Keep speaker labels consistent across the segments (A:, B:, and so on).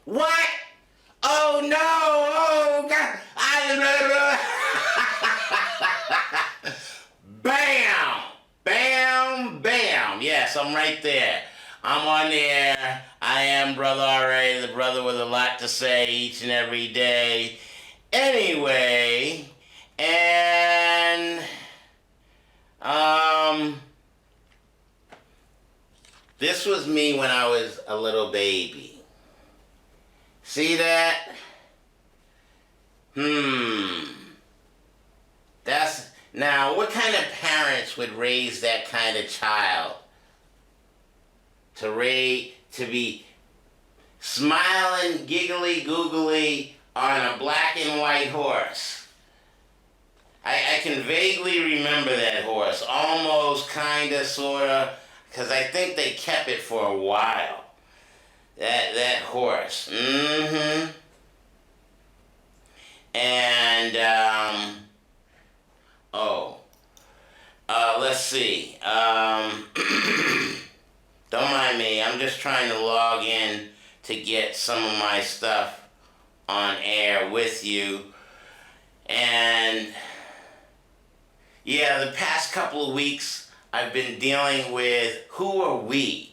A: What? Oh no! Oh God! Bam! Bam! Bam! Yes, I'm right there. I'm on the air. I am Brother R.A, the brother with a lot to say each and every day. Anyway, and this was me when I was a little baby. See that? That's, now what kind of parents would raise that kind of child? To be smiling, giggly, googly on a black and white horse. I can vaguely remember that horse, almost, kinda, sorta, because I think they kept it for a while. That horse. And let's see. Don't mind me. I'm just trying to log in to get some of my stuff on air with you. And yeah, the past couple of weeks I've been dealing with who are we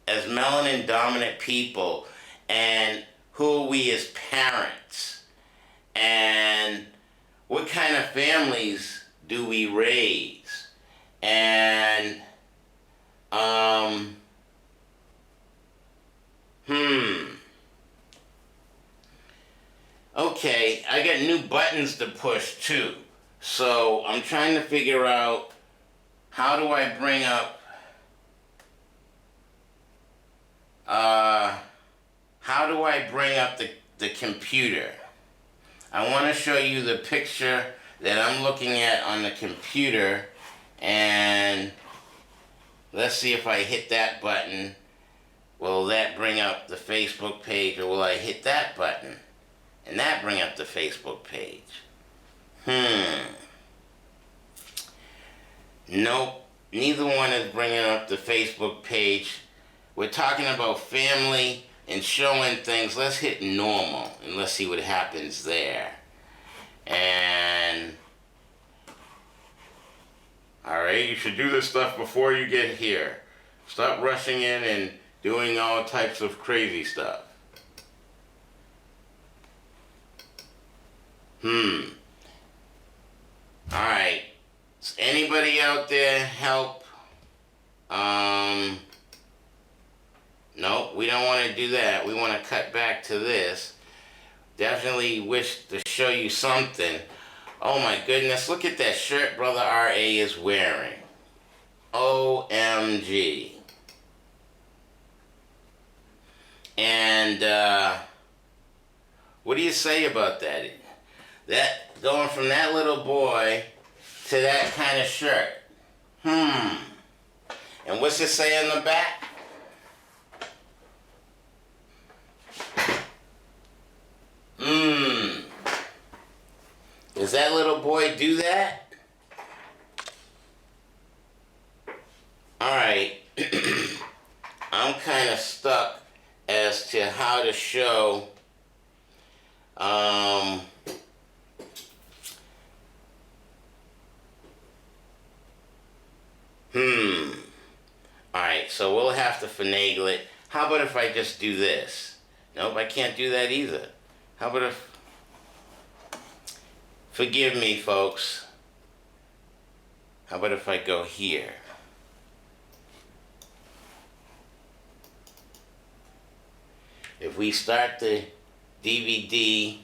A: as melanin dominant people, and who are we as parents, and what kind of families do we raise, and okay, I got new buttons to push too, so I'm trying to figure out how do I bring up the computer. I want to show you the picture that I'm looking at on the computer, and let's see if I hit that button. Will that bring up the Facebook page, or will I hit that button and that bring up the Facebook page? Nope, neither one is bringing up the Facebook page. We're talking about family and showing things. Let's hit normal and let's see what happens there. And alright, you should do this stuff before you get here. Stop rushing in and doing all types of crazy stuff. Alright. Does anybody out there help? Nope, we don't want to do that. We want to cut back to this. Definitely wish to show you something. Oh my goodness, look at that shirt Brother R.A is wearing. OMG. And what do you say about that? That going from that little boy to that kind of shirt. And what's it say on the back? Does that little boy do that? Alright. I'm kind of stuck as to how to show Alright, so we'll have to finagle it. How about if I just do this? Nope, I can't do that either. How about if... Forgive me, folks. How about if I go here? If we start the DVD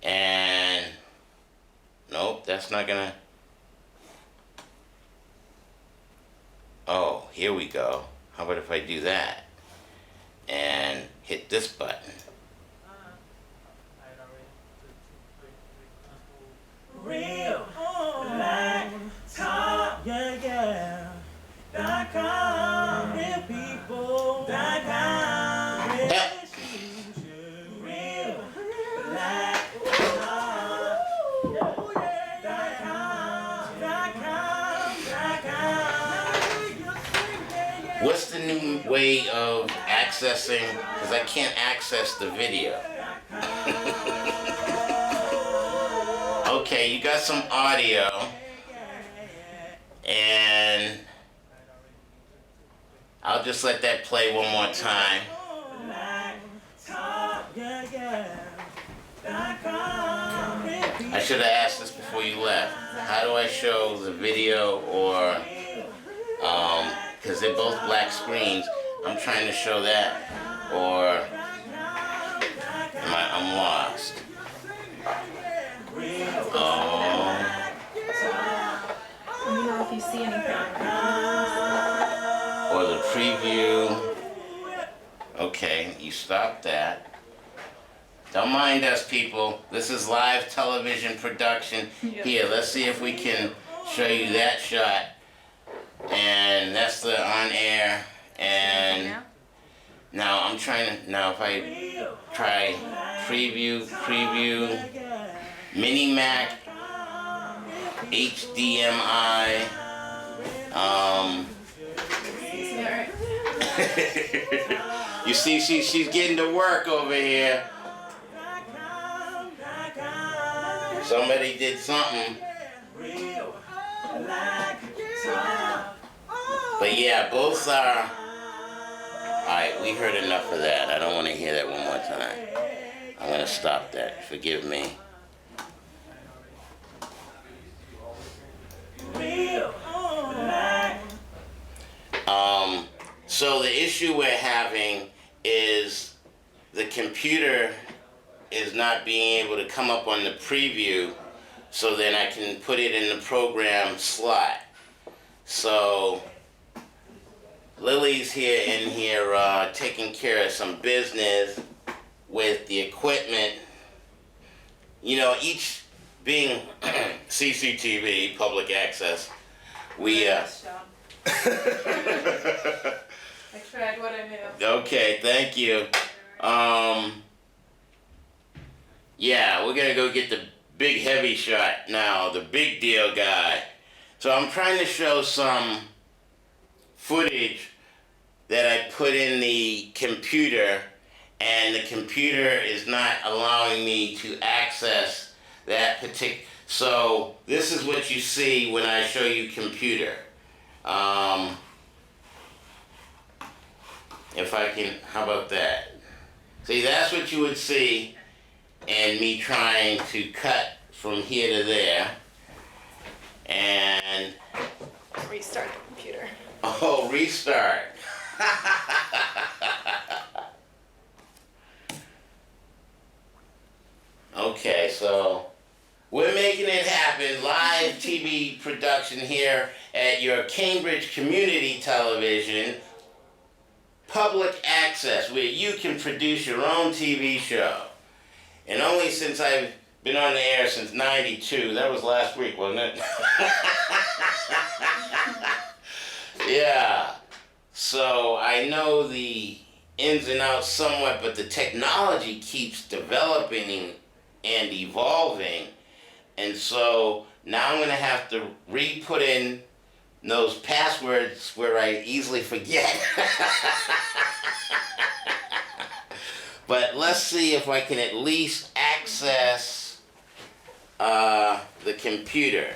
A: and... Nope, that's not gonna... Oh, here we go. How about if I do that? And hit this button.
B: Real Black Talk, yeah. .com, real people. .com, real Black Talk.
A: What's the new way of accessing, because I can't access the video. Okay, you got some audio, and I'll just let that play one more time. I should have asked this before you left. How do I show the video or, because they're both black screens, I'm trying to show that, or I'm lost. Oh.
C: Let me know if you see anything.
A: Or the preview. Okay, you stopped that. Don't mind us, people. This is live television production.
C: Yep.
A: Here, let's see if we can show you that shot. And that's the on air. And now I'm trying to, now if I try preview, Mini Mac, HDMI, you see, she's getting to work over here. Somebody did something. But yeah, both are. Alright, we heard enough of that. I don't want to hear that one more time. I'm going to stop that. Forgive me. So the issue we're having is the computer is not being able to come up on the preview, so then I can put it in the program slot. So Lily's here taking care of some business with the equipment. You know, each being CCTV, public access, we
C: I tried what I knew.
A: Okay, thank you. Yeah, we're gonna go get the big heavy shot now, the big deal guy. So I'm trying to show some footage that I put in the computer, and the computer is not allowing me to access that particular. So this is what you see when I show you computer. If I can, how about that? See, that's what you would see, and me trying to cut from here to there, and
C: Restart the computer.
A: oh, restart. Okay, so we're making it happen. Live TV production here at your Cambridge Community Television, public access, where you can produce your own TV show. And only since I've been on the air since '92, that was last week, wasn't it? Yeah. So I know the ins and outs somewhat, but the technology keeps developing and evolving. And so now I'm going to have to re-put in those passwords where I easily forget. But let's see if I can at least access the computer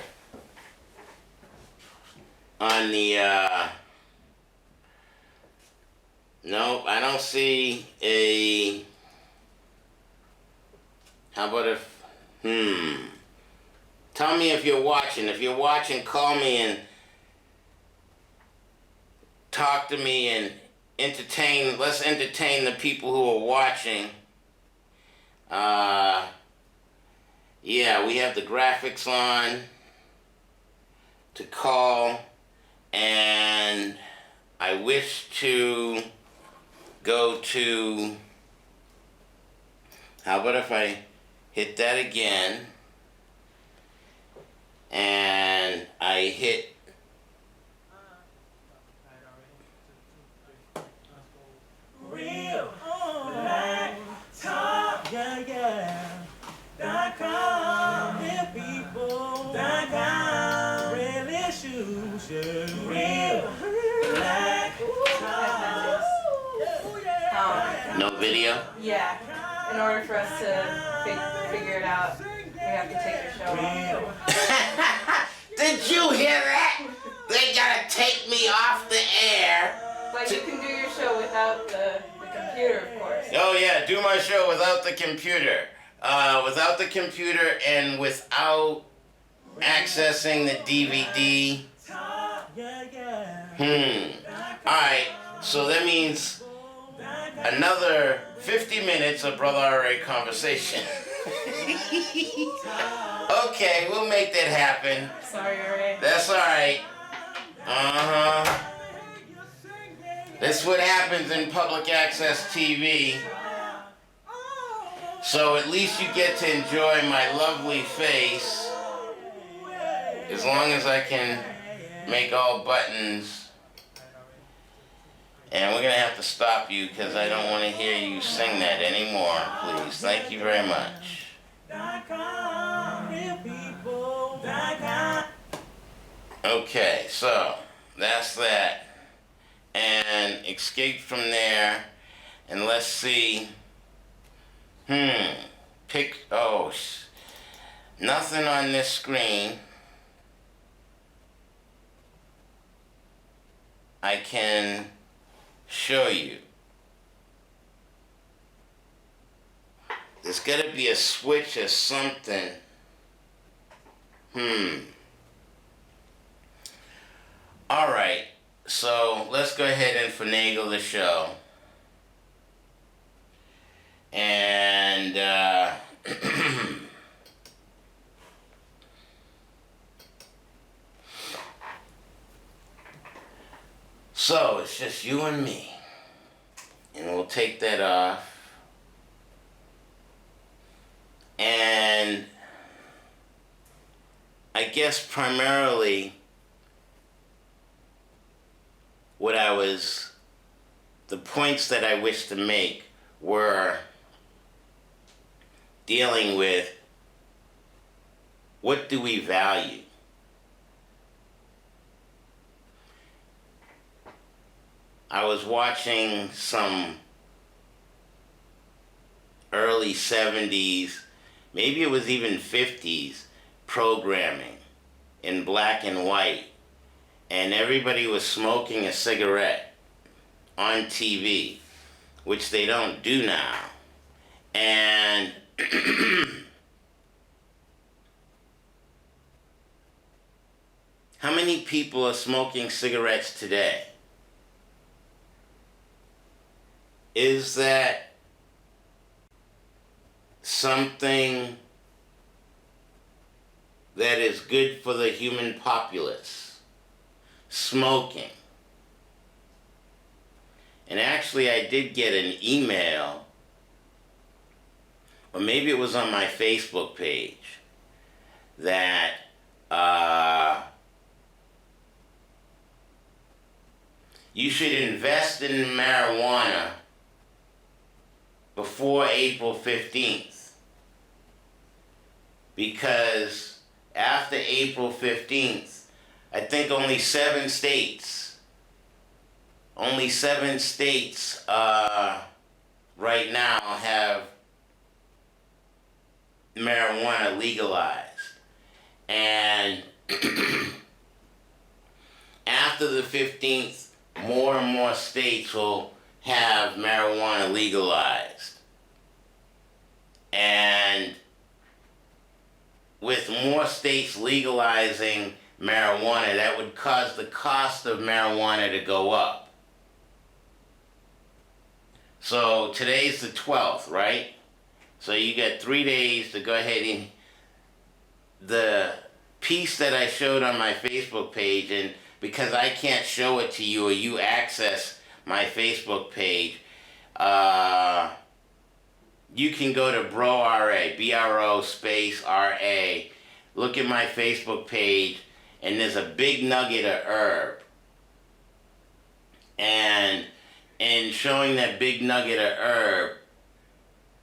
A: on the nope, I don't see a. How about if tell me if you're watching. If you're watching, call me and talk to me and entertain. Let's entertain the people who are watching. Yeah, we have the graphics on to call, and I wish to go to. How about if I hit that again, and I hit
B: Real Black Talk, .com, real people, .com, real issues, real Black Talk.
A: video?
C: Yeah. In order for us to figure it out, we have to take your show off.
A: Did you hear that? They gotta take me off the air.
C: But you can do your show without the computer, of course.
A: Oh yeah, do my show without the computer. Without the computer and without accessing the DVD. Alright, so that means another 50 minutes of Brother R.A. conversation. Okay, we'll make that happen.
C: Sorry, R.A.
A: That's alright. That's what happens in public access TV. So at least you get to enjoy my lovely face. As long as I can make all buttons. And we're going to have to stop you because I don't want to hear you sing that anymore, please. Thank you very much. Okay, so that's that. And escape from there. And let's see. Nothing on this screen. I can show you. There's got to be a switch or something. Alright, so let's go ahead and finagle the show. And, so it's just you and me. And we'll take that off. And I guess primarily the points that I wish to make were dealing with what do we value? I was watching some early 70s, maybe it was even 50s, programming in black and white. And everybody was smoking a cigarette on TV, which they don't do now. And how many people are smoking cigarettes today? Is that something that is good for the human populace? Smoking. And actually I did get an email, or maybe it was on my Facebook page, that you should invest in marijuana before April 15th. Because after April 15th, I think only 7 states right now have marijuana legalized. And after the 15th, more and more states will have marijuana legalized. And with more states legalizing marijuana, that would cause the cost of marijuana to go up. So today's the 12th, right? So you got 3 days to go ahead and the piece that I showed on my Facebook page, and because I can't show it to you or you access my Facebook page, you can go to RAW R.A, B-R-O space R-A, look at my Facebook page, and there's a big nugget of herb. And in showing that big nugget of herb,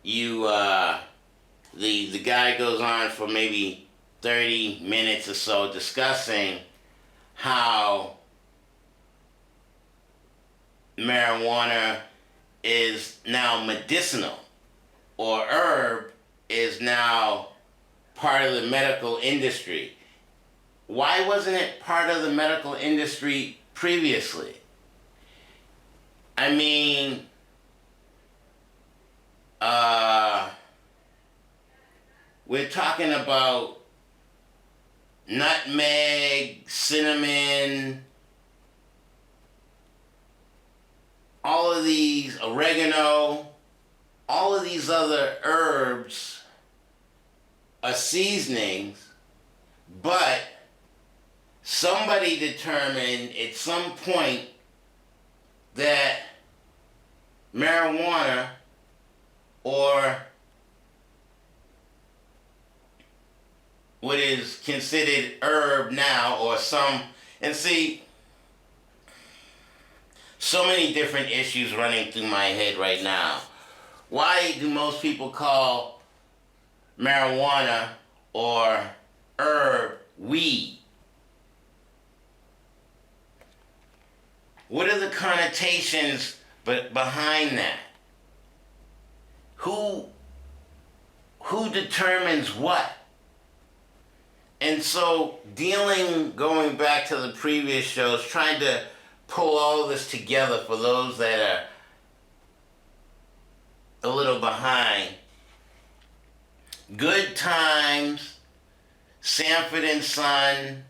A: you, the guy goes on for maybe 30 minutes or so discussing how marijuana is now medicinal, or herb is now part of the medical industry. Why wasn't it part of the medical industry previously? I mean, we're talking about nutmeg, cinnamon, all of these, oregano, all of these other herbs are seasonings, but somebody determined at some point that marijuana, or what is considered herb now, or some, and see, so many different issues running through my head right now. Why do most people call marijuana or herb weed? What are the connotations behind that? Who determines what? And so going back to the previous shows, trying to pull all this together for those that are a little behind. Good Times, Sanford and Son,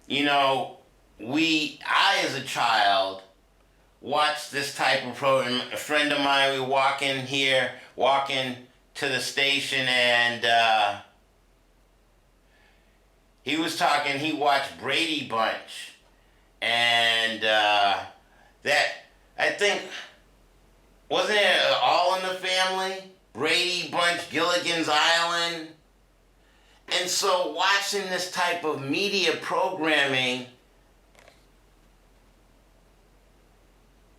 A: you know, I as a child watched this type of program. A friend of mine, we were walking to the station, and he was talking, he watched Brady Bunch, and that, I think, wasn't it All in the Family? Brady Bunch, Gilligan's Island. And so watching this type of media programming,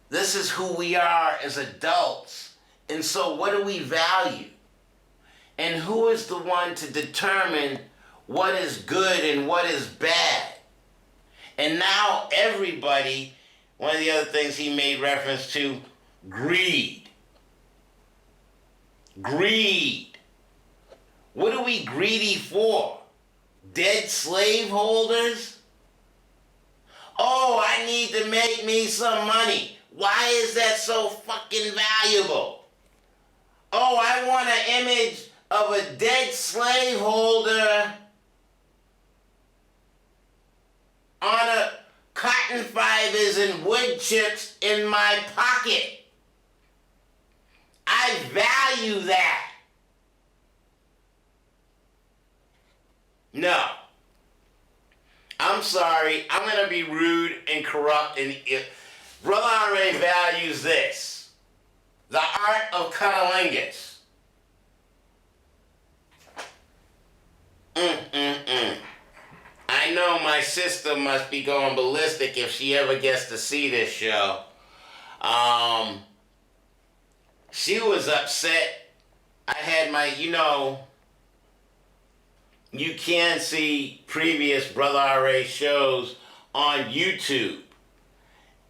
A: this is who we are as adults. And so what do we value? And who is the one to determine what is good and what is bad? And now everybody, one of the other things he made reference to, greed. Greed. What are we greedy for? Dead slaveholders? Oh, I need to make me some money. Why is that so fucking valuable? Oh, I want an image of a dead slaveholder on a cotton fibers and wood chips in my pocket. I value that. No. I'm sorry. I'm going to be rude and corrupt. And Brother R.A. values this. The Art of Cunnilingus. I know my sister must be going ballistic if she ever gets to see this show. She was upset. I had my, you can see previous Brother R.A. shows on YouTube.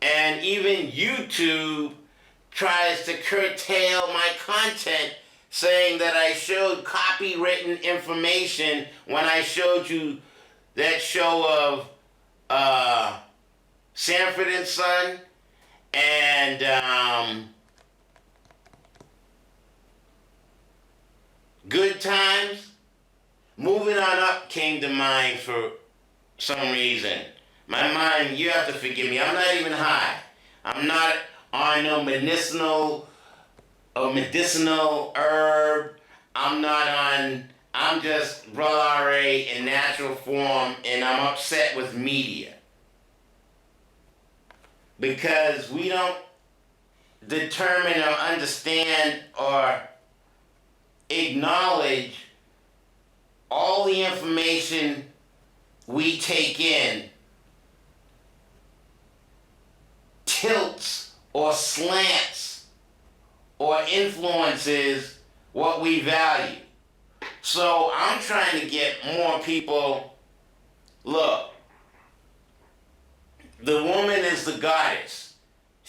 A: And even YouTube tries to curtail my content, saying that I showed copywritten information when I showed you that show of Sanford and Son and Good Times. Moving On Up came to mind for some reason. My mind, you have to forgive me, I'm not even high. I'm not on no medicinal herb. I'm just Brother R.A. in natural form, and I'm upset with media. Because we don't determine or understand or acknowledge all the information we take in tilts or slants or influences what we value. So I'm trying to get more people, look, the woman is the goddess.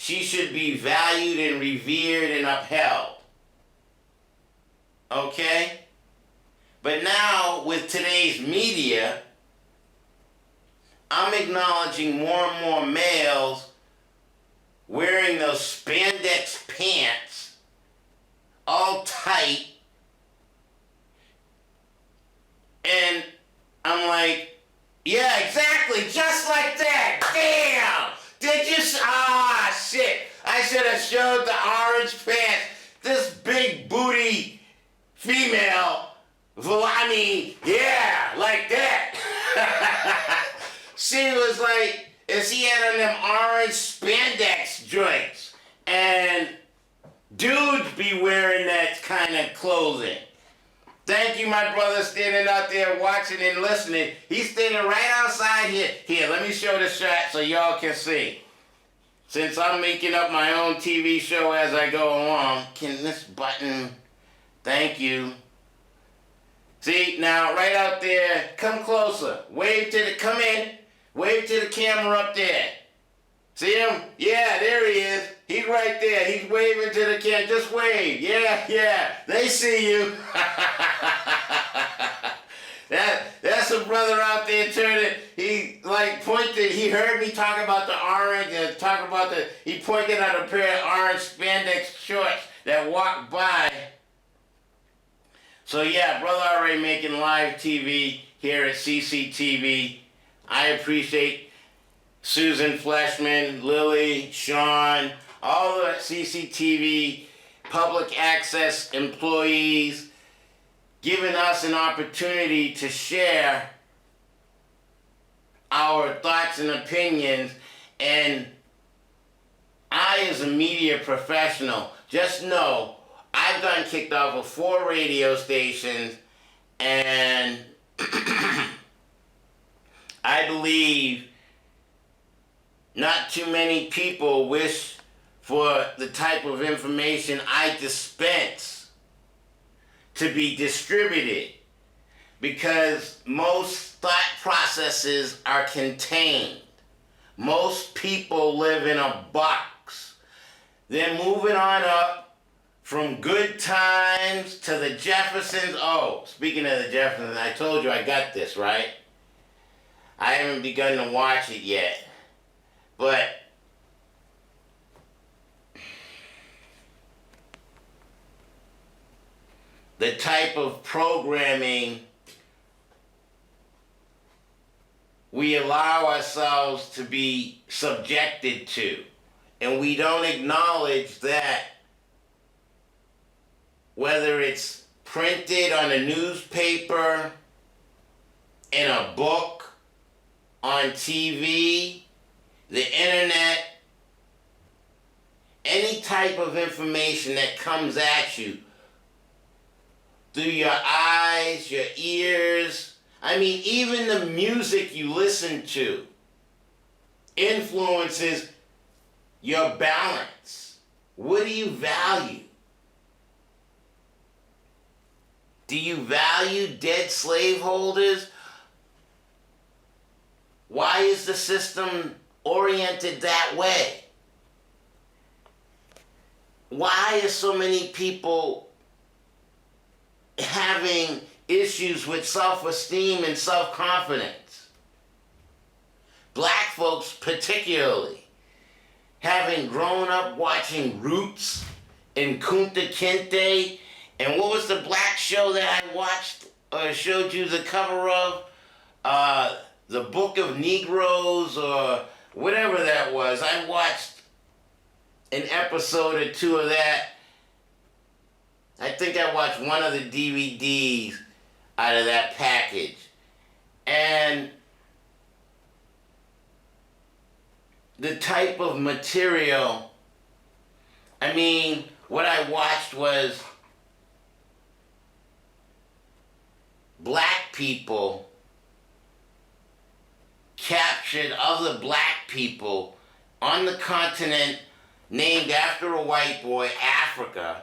A: she should be valued and revered and upheld. Okay? But now, with today's media, I'm acknowledging more and more males wearing those spandex pants, all tight, and I'm like, yeah, exactly, just like that. Damn! Did you? Ah, shit! I should have showed the orange pants. This big booty female. I mean, yeah, like that. She was like, and she had on them orange spandex joints, and dudes be wearing that kind of clothing. Thank you, my brother, standing out there watching and listening. He's standing right outside here. Here, let me show the shot so y'all can see. Since I'm making up my own TV show as I go along, can this button, thank you. See, now, right out there, come closer. Wave to the, come in. Wave to the camera up there. See him? Yeah, there he is. He's right there. He's waving to the camera. Just wave. Yeah. They see you. That's a brother out there turning. He like pointed. He heard me talk about the orange and talk about the. He pointed at a pair of orange spandex shorts that walked by. So yeah, Brother R.A. making live TV here at CCTV. I appreciate Susan Fleshman, Lily, Sean, all the CCTV public access employees giving us an opportunity to share our thoughts and opinions. And I, as a media professional, just know I've gotten kicked off of 4 radio stations, and I believe not too many people wish for the type of information I dispense to be distributed, because most thought processes are contained. Most people live in a box. They're moving on up from Good Times to the Jeffersons. Oh, speaking of the Jeffersons, I told you I got this, right? I haven't begun to watch it yet. But the type of programming we allow ourselves to be subjected to, and we don't acknowledge that whether it's printed on a newspaper, in a book, on TV, the internet, any type of information that comes at you through your eyes, your ears, I mean, even the music you listen to influences your balance. What do you value? Do you value dead slaveholders? Why is the system oriented that way? Why are so many people having issues with self-esteem and self-confidence? Black folks particularly, having grown up watching Roots and Kunta Kinte, and what was the black show that I watched or showed you the cover of? The Book of Negroes or whatever that was. I watched an episode or 2 of that. I think I watched one of the DVDs out of that package. And the type of material, I mean, what I watched was black people captured other black people on the continent named after a white boy, Africa.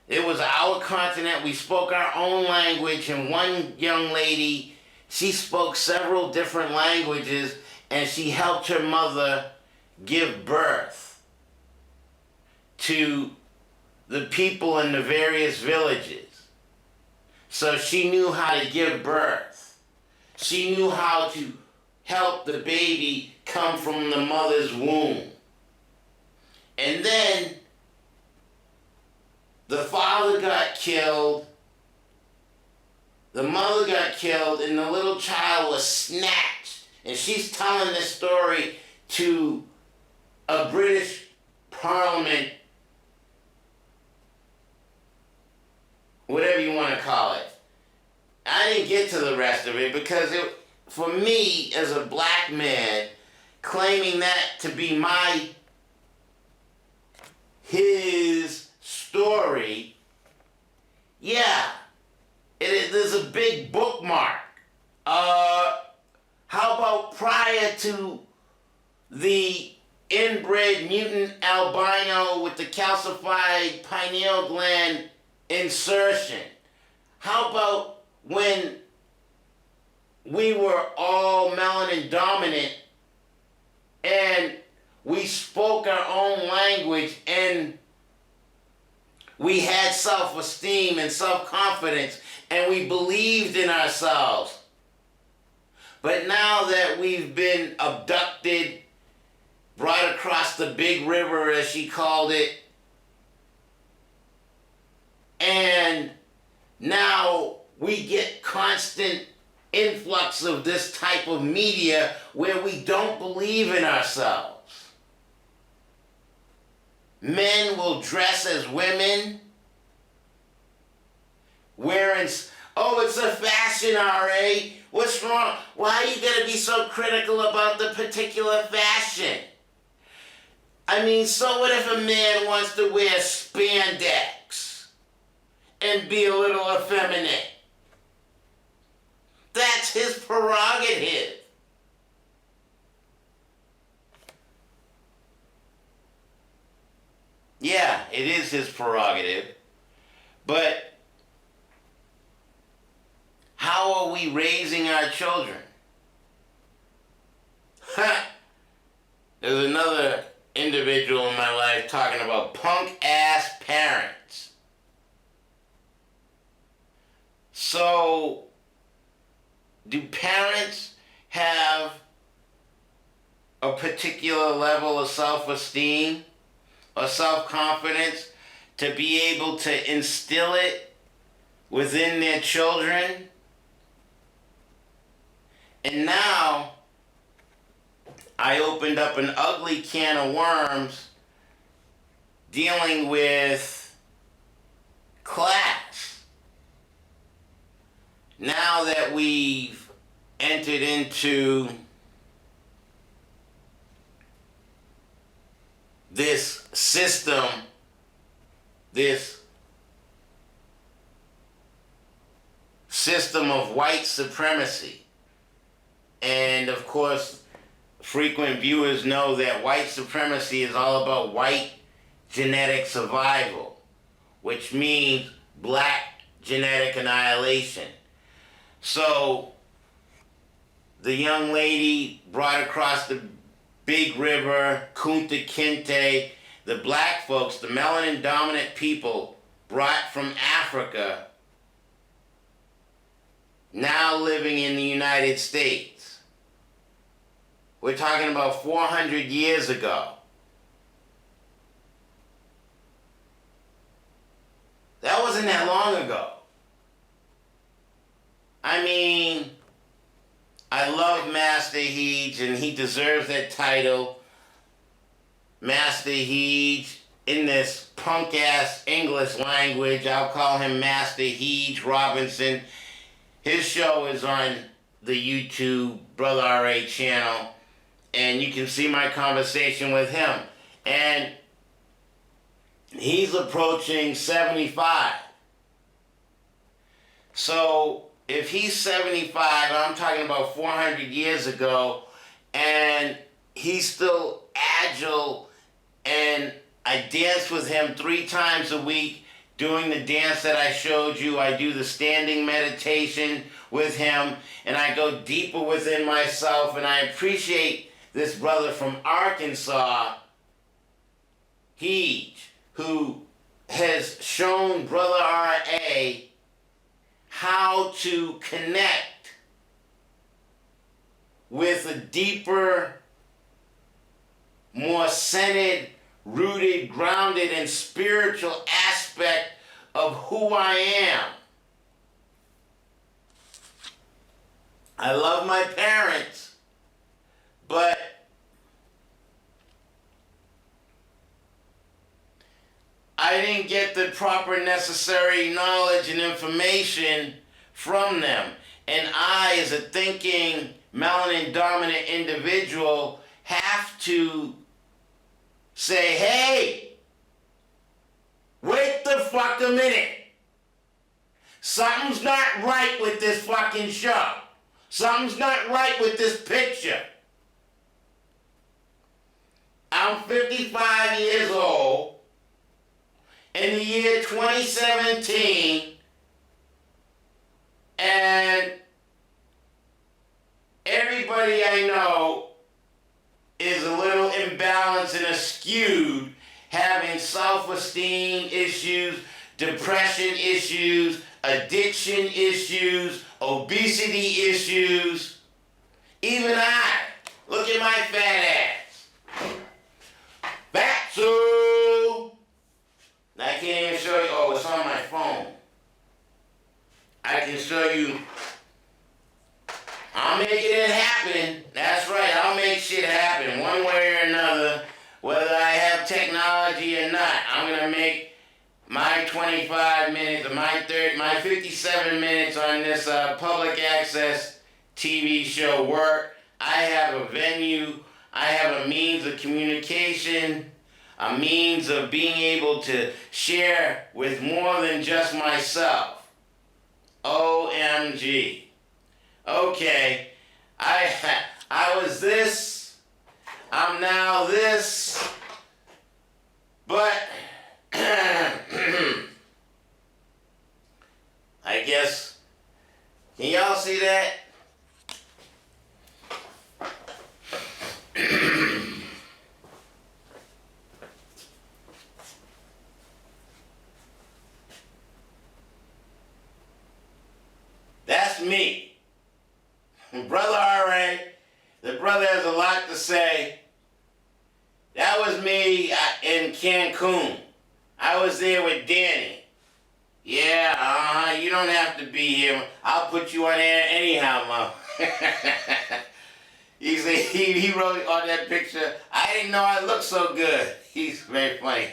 A: It was our continent. We spoke our own language, and one young lady, she spoke several different languages, and she helped her mother give birth to the people in the various villages. So she knew how to give birth. She knew how to help the baby come from the mother's womb. And then the father got killed, the mother got killed, and the little child was snatched. And she's telling this story to a British Parliament, whatever you want to call it. I didn't get to the rest of it because for me, as a black man, claiming that to be his story, yeah, there's a big bookmark. How about prior to the inbred mutant albino with the calcified pineal gland insertion? How about when we were all melanin dominant and we spoke our own language and we had self-esteem and self-confidence and we believed in ourselves? But now that we've been abducted, brought across the big river, as she called it, and now we get constant influx of this type of media where we don't believe in ourselves. Men will dress as women, wearing, oh, it's a fashion, R.A. What's wrong? Why are you going to be so critical about the particular fashion? I mean, so what if a man wants to wear spandex and be a little effeminate? That's his prerogative. Yeah, it is his prerogative. But how are we raising our children? There's another individual in my life talking about punk-ass parents. So, do parents have a particular level of self-esteem or self-confidence to be able to instill it within their children? And now, I opened up an ugly can of worms dealing with class. Now that we've entered into this system, this system of white supremacy, and of course, frequent viewers know that white supremacy is all about white genetic survival, which means black genetic annihilation. So, the young lady brought across the big river, Kunta Kinte, the black folks, the melanin dominant people brought from Africa, now living in the United States. We're talking about 400 years ago. That wasn't that long ago. I mean, I love Master Heej, and he deserves that title. Master Heej, in this punk-ass English language, I'll call him Master Heej Robinson. His show is on the YouTube Brother R.A. channel, and you can see my conversation with him. And he's approaching 75. So, if he's 75, I'm talking about 400 years ago, and he's still agile, and I dance with him 3 times a week doing the dance that I showed you. I do the standing meditation with him, and I go deeper within myself, and I appreciate this brother from Arkansas, who has shown Brother R.A. how to connect with a deeper, more centered, rooted, grounded, and spiritual aspect of who I am. I love my parents, but I didn't get the proper necessary knowledge and information from them. And I, as a thinking, melanin-dominant individual, have to say, hey, wait the fuck a minute. Something's not right with this fucking show. Something's not right with this picture. I'm 55 years old. In the year 2017, and everybody I know is a little imbalanced and askewed, having self-esteem issues, depression issues, addiction issues, obesity issues. Even I, look at my fat ass. Fatso! I can't even show you. Oh, it's on my phone. I can show you. I'm making it happen. That's right. I'll make shit happen one way or another, whether I have technology or not. I'm gonna make my 25 minutes, or my 57 minutes on this public access TV show work. I have a venue. I have a means of communication. A means of being able to share with more than just myself. OMG. Okay, I was this, I'm now this, but I guess, can y'all see that? That's me. Brother R.A., the brother has a lot to say. That was me in Cancun. I was there with Danny. Yeah, you don't have to be here. I'll put you on air anyhow, Mom. He wrote on that picture, I didn't know I looked so good. He's very funny.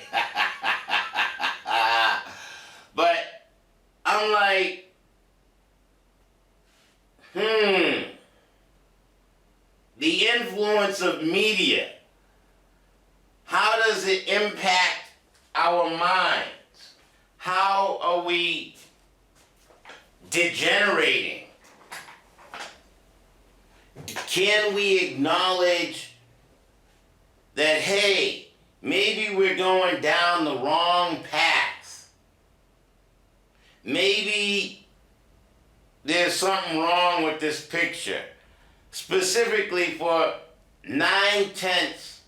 A: But I'm like, the influence of media, how does it impact our minds? How are we degenerating? Can we acknowledge that, hey, maybe we're going down the wrong path? Maybe there's something wrong with this picture. Specifically for 9/10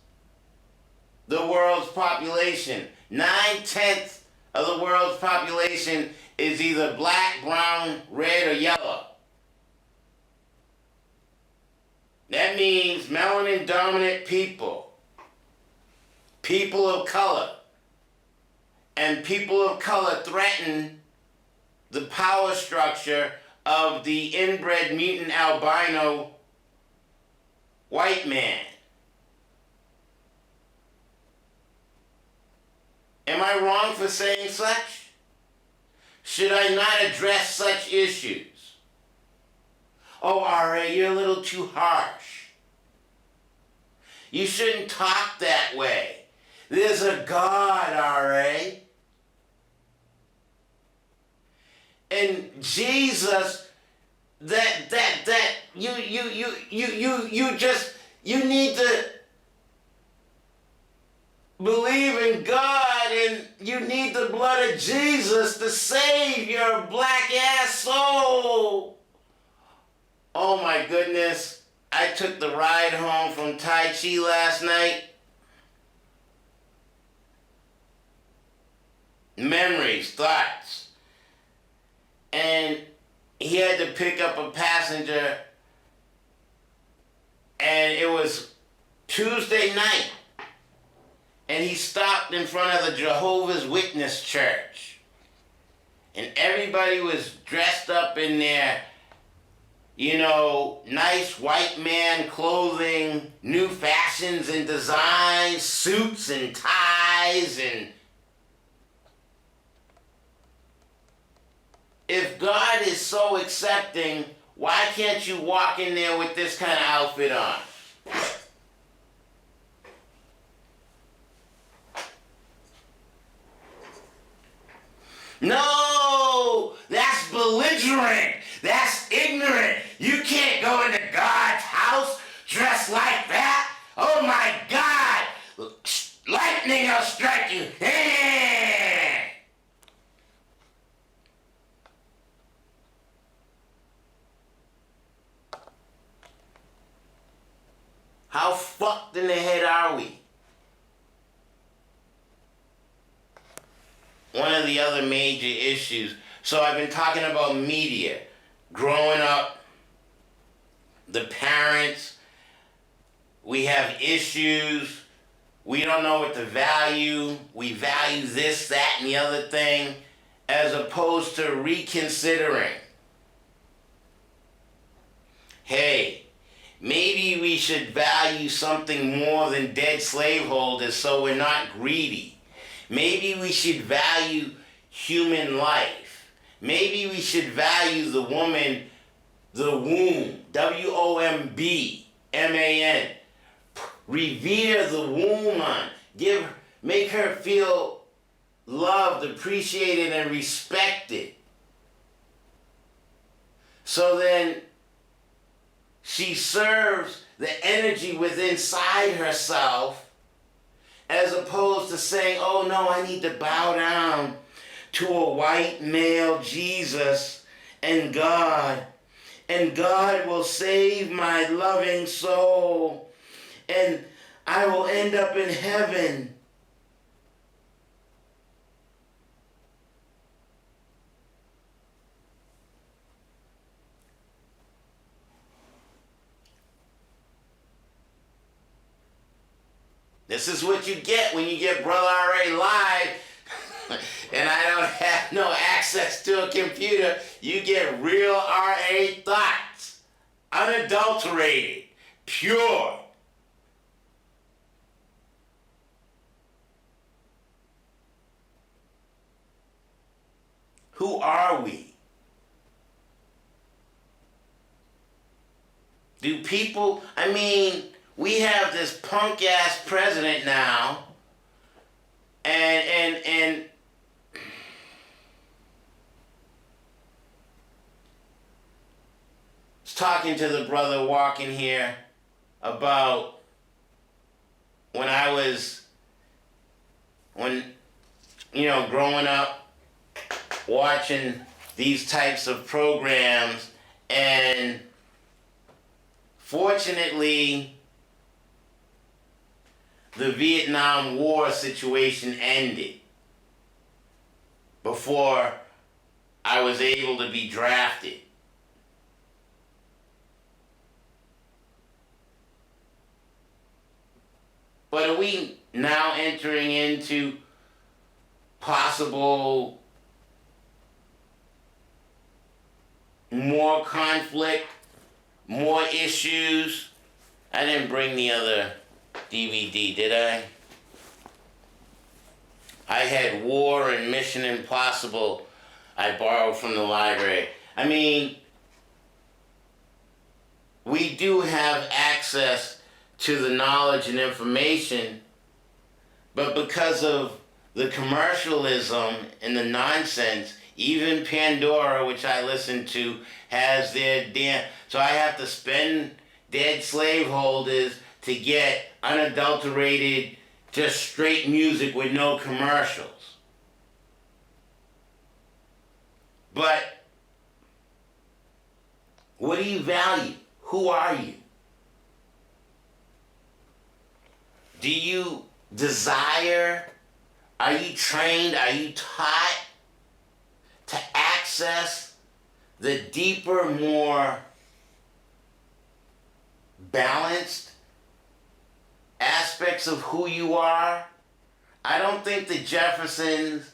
A: the world's population. 9/10 of the world's population is either black, brown, red, or yellow. That means melanin dominant people, people of color, and people of color threaten the power structure of the inbred mutant albino white man. Am I wrong for saying such? Should I not address such issues? Oh, R.A., you're a little too harsh. You shouldn't talk that way. There's a God, R.A. And Jesus, you need to believe in God, and you need the blood of Jesus to save your black ass soul. Oh my goodness. I took the ride home from Tai Chi last night. Memories, thoughts. And he had to pick up a passenger, and it was Tuesday night. And he stopped in front of the Jehovah's Witness church. And everybody was dressed up in their, nice white man clothing, new fashions and designs, suits and ties. And if God is so accepting, why can't you walk in there with this kind of outfit on? No, that's belligerent. That's ignorant. You can't go into God's house dressed like that. Oh my God. Lightning will strike you. How fucked in the head are we? One of the other major issues. So I've been talking about media. Growing up, the parents, we have issues. We don't know what to value. We value this, that, and the other thing, as opposed to reconsidering. Hey, maybe we should value something more than dead slaveholders so we're not greedy. Maybe we should value human life. Maybe we should value the woman, the womb, WOMBMAN. Revere the woman. Make her feel loved, appreciated, and respected. So then she serves the energy within inside herself, as opposed to saying, oh no, I need to bow down to a white male Jesus and God will save my loving soul, and I will end up in heaven. This is what you get when you get Brother R.A. live and I don't have no access to a computer. You get real R.A. thoughts. Unadulterated. Pure. Who are we? Do people, we have this punk ass president now, and was talking to the brother walking here about when growing up, watching these types of programs, and fortunately, the Vietnam War situation ended before I was able to be drafted. But are we now entering into possible more conflict, more issues? I didn't bring the other DVD, did I? I had War and Mission Impossible I borrowed from the library. We do have access to the knowledge and information, but because of the commercialism and the nonsense, even Pandora, which I listen to, has their damn... So I have to spend dead slaveholders to get unadulterated, just straight music with no commercials. But what do you value? Who are you? Do you desire, are you trained, are you taught to access the deeper, more balanced aspects of who you are? I don't think the Jeffersons,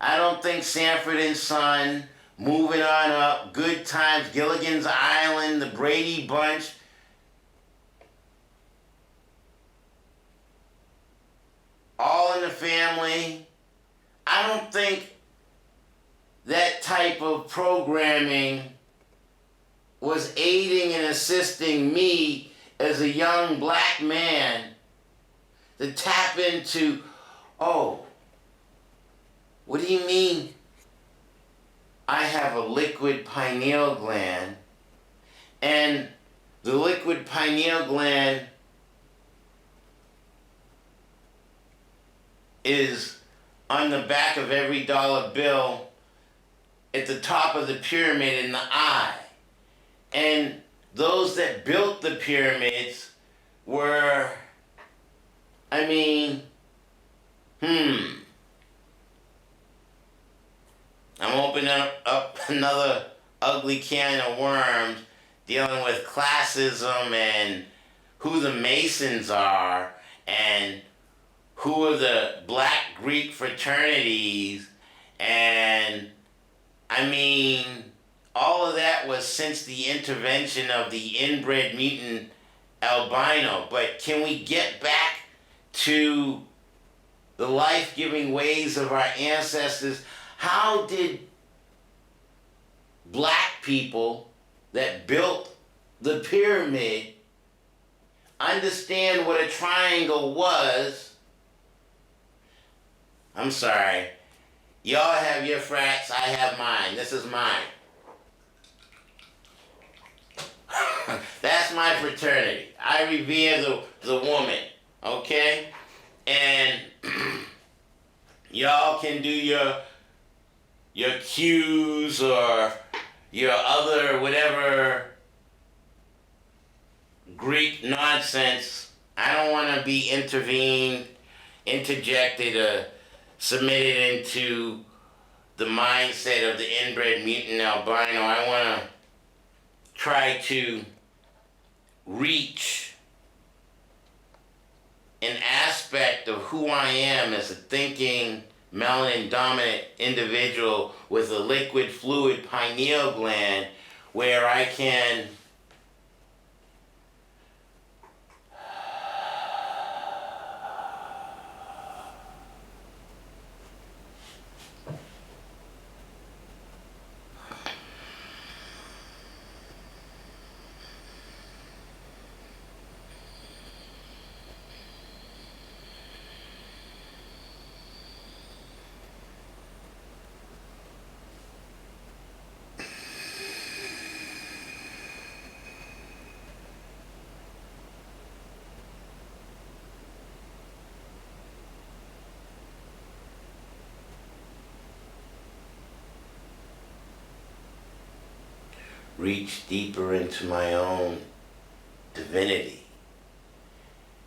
A: I don't think Sanford and Son, Moving On Up, Good Times, Gilligan's Island, The Brady Bunch, All in the Family. I don't think that type of programming was aiding and assisting me as a young black man to tap into, oh, what do you mean I have a liquid pineal gland, and the liquid pineal gland is on the back of every dollar bill at the top of the pyramid in the eye. And those that built the pyramids were, I mean, I'm opening up another ugly can of worms dealing with classism and who the Masons are and who are the black Greek fraternities, and I mean, all of that was since the intervention of the inbred mutant albino. But can we get back to the life-giving ways of our ancestors? How did black people that built the pyramid understand what a triangle was? I'm sorry. Y'all have your frats, I have mine. This is mine. That's my fraternity. I revere the woman, okay? And y'all can do your cues or your other whatever Greek nonsense. I don't want to be interjected, or submitted into the mindset of the inbred mutant albino. I want to try to reach an aspect of who I am as a thinking, melanin dominant individual with a liquid fluid pineal gland, where I can reach deeper into my own divinity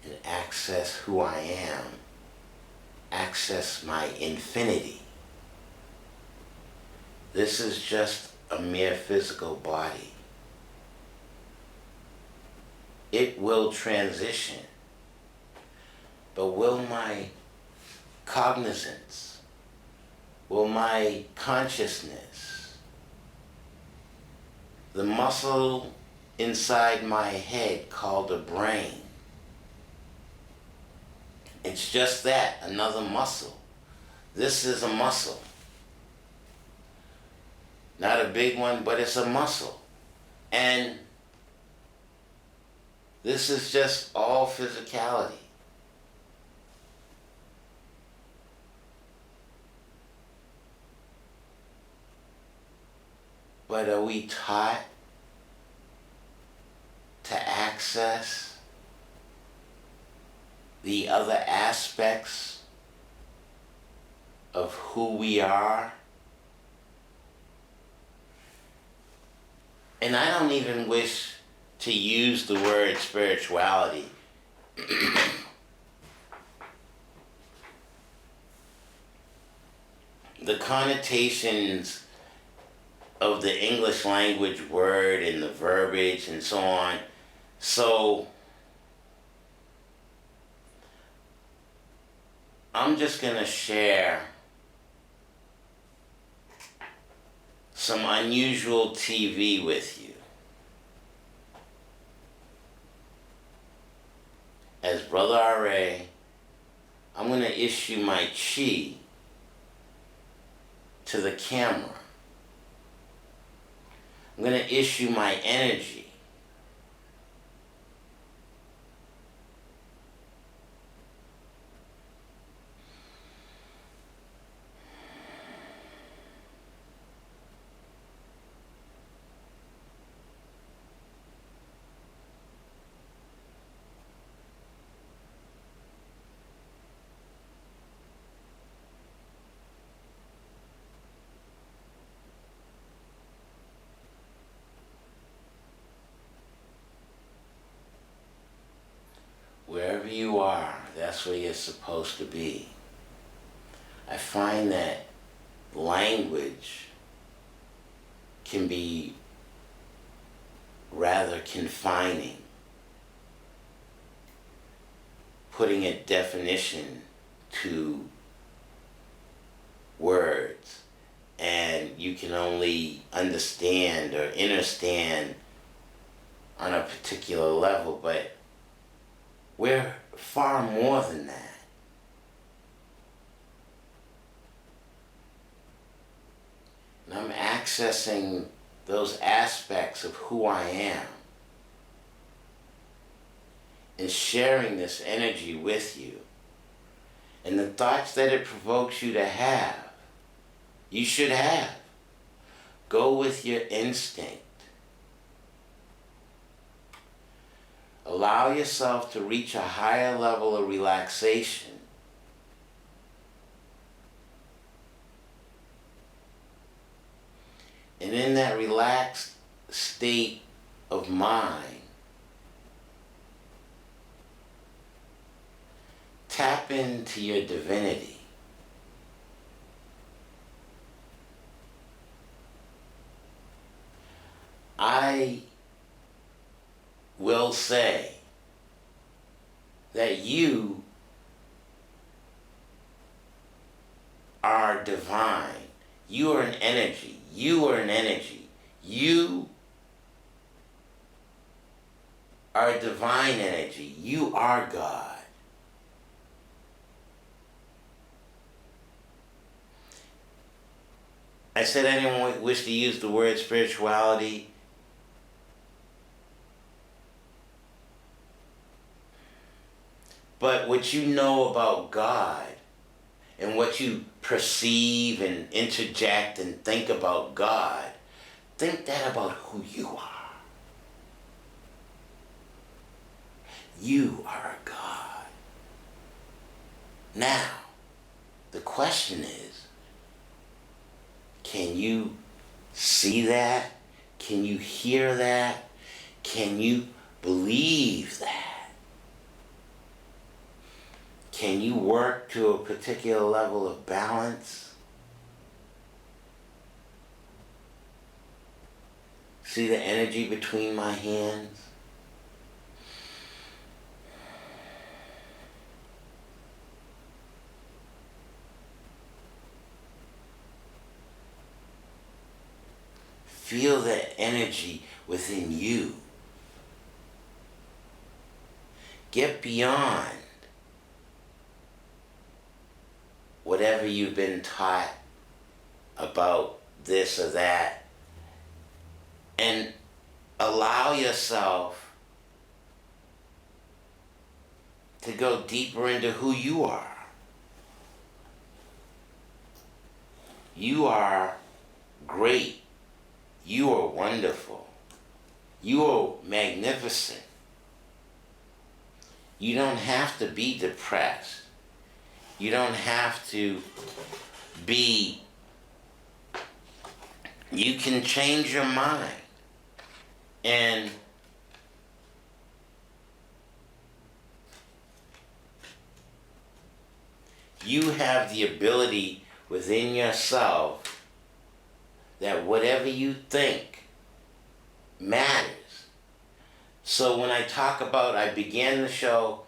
A: and access who I am, access my infinity. This is just a mere physical body. It will transition, but will my cognizance, will my consciousness, the muscle inside my head called a brain, it's just that, another muscle. This is a muscle. Not a big one, but it's a muscle. And this is just all physicality. But are we taught to access the other aspects of who we are? And I don't even wish to use the word spirituality the connotations of the English language word and the verbiage and so on. So I'm just gonna share some unusual TV with you. As Brother R.A., I'm gonna issue my chi to the camera. I'm gonna issue my energy. Wherever you are, that's where you're supposed to be. I find that language can be rather confining, putting a definition to words, and you can only understand or understand on a particular level, but we're far more than that. And I'm accessing those aspects of who I am and sharing this energy with you. And the thoughts that it provokes you to have, you should have. Go with your instinct. Allow yourself to reach a higher level of relaxation. And in that relaxed state of mind, tap into your divinity. I will say that you are divine. You are an energy. You are an energy. You are divine energy. You are God. I said I didn't wish to use the word spirituality. But what you know about God and what you perceive and interject and think about God, think that about who you are. You are a God. Now, the question is, can you see that? Can you hear that? Can you believe that? Can you work to a particular level of balance? See the energy between my hands? Feel the energy within you. Get beyond whatever you've been taught about this or that, and allow yourself to go deeper into who you are. You are great. You are wonderful. You are magnificent. You don't have to be depressed. You don't have to be, you can change your mind. And you have the ability within yourself that whatever you think matters. So when I talk about, I began the show,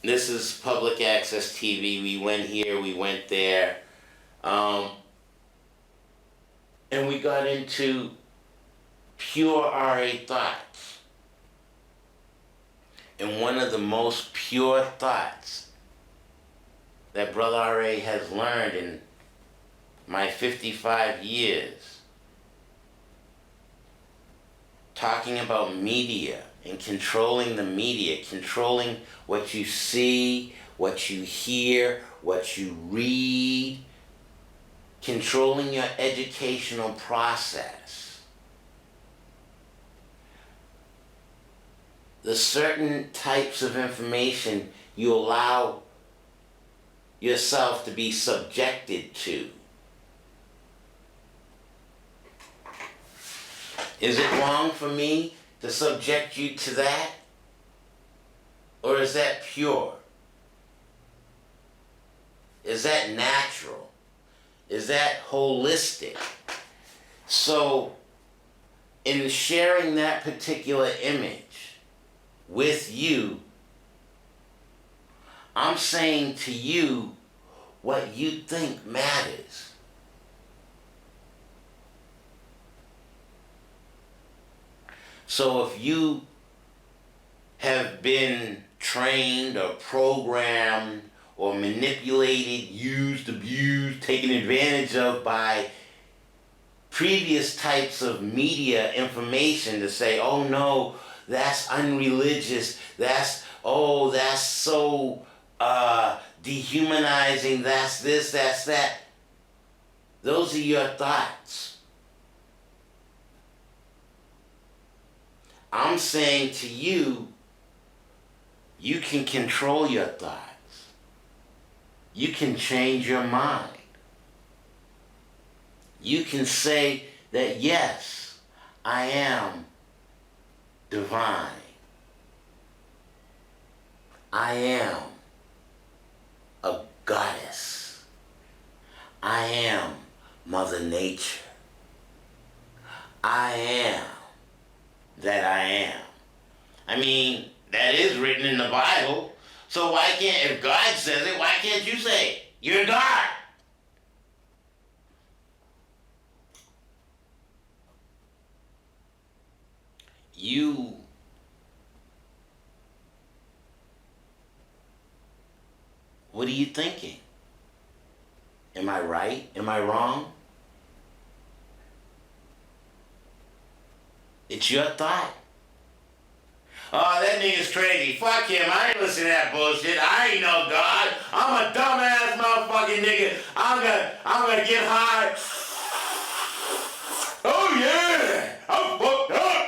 A: this is public access TV, we went here, we went there, and we got into pure R.A. thoughts. And one of the most pure thoughts that Brother R.A. has learned in my 55 years, talking about media and controlling the media, controlling what you see, what you hear, what you read, controlling your educational process. The certain types of information you allow yourself to be subjected to. Is it wrong for me to subject you to that? Or is that pure? Is that natural? Is that holistic? So, in sharing that particular image with you, I'm saying to you what you think matters. So if you have been trained or programmed or manipulated, used, abused, taken advantage of by previous types of media information to say, oh no, that's unreligious, that's so dehumanizing, that's this, that's that. Those are your thoughts. I'm saying to you, you can control your thoughts. You can change your mind. You can say that yes, I am divine. I am a goddess. I am Mother Nature. I am that I am. I mean, that is written in the Bible. So why can't, if God says it, why can't you say it? You're God. What are you thinking? Am I right? Am I wrong? It's your thought. Oh, that nigga's crazy. Fuck him. I ain't listening to that bullshit. I ain't no God. I'm a dumbass motherfucking nigga. I'm gonna get high. Oh yeah! I'm fucked up!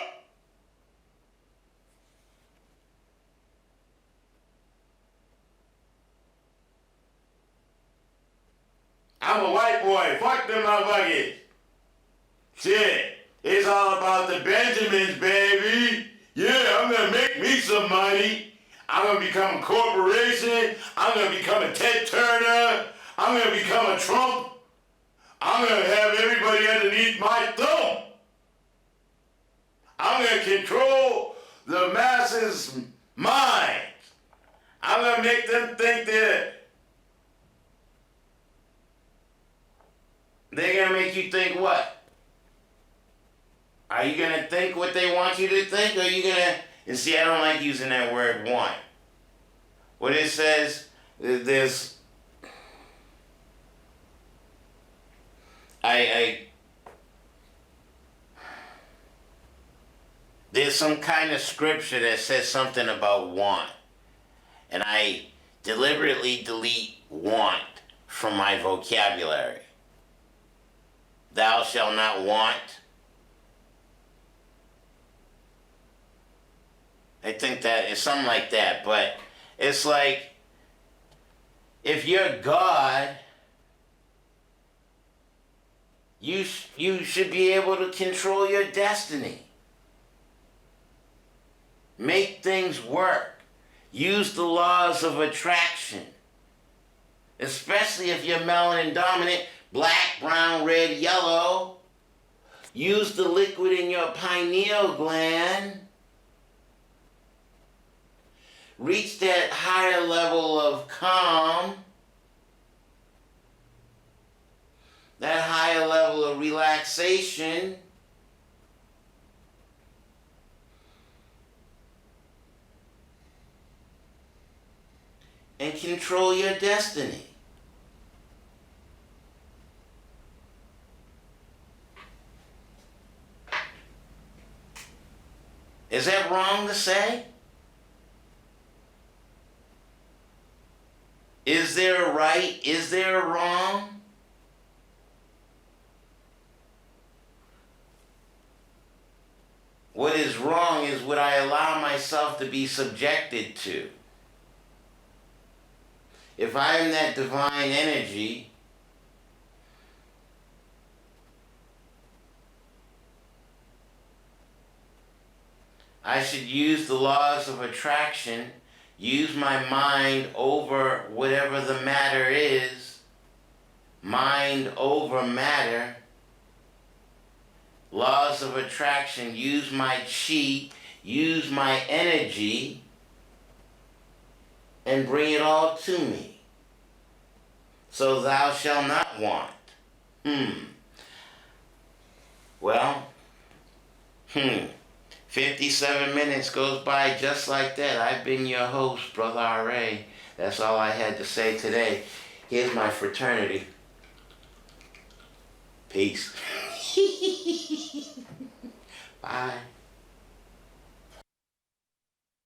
A: I'm a white boy. Fuck them motherfuckers. Shit. It's all about the Benjamins, baby. Yeah, I'm gonna make me some money. I'm gonna become a corporation. I'm gonna become a Ted Turner. I'm gonna become a Trump. I'm gonna have everybody underneath my thumb. I'm gonna control the masses' minds. I'm gonna make them think that they're gonna make you think what? Are you gonna think what they want you to think, or are you gonna, and see, I don't like using that word want. What it says, there's, there's some kind of scripture that says something about want. And I deliberately delete want from my vocabulary. Thou shalt not want. I think that is something like that, but it's like, if you're God, you should be able to control your destiny. Make things work. Use the laws of attraction especially if you're melanin dominant, black, brown, red, yellow. Use the liquid in your pineal gland. Reach that higher level of calm, that higher level of relaxation, and control your destiny. Is that wrong to say? Is there a right? Is there a wrong? What is wrong is what I allow myself to be subjected to. If I am that divine energy, I should use the laws of attraction, use my mind over whatever the matter is, mind over matter, laws of attraction, use my chi, use my energy, and bring it all to me. So thou shalt not want. Well, 57 minutes goes by just like that. I've been your host, Brother R.A. That's all I had to say today. Here's my fraternity. Peace. Bye.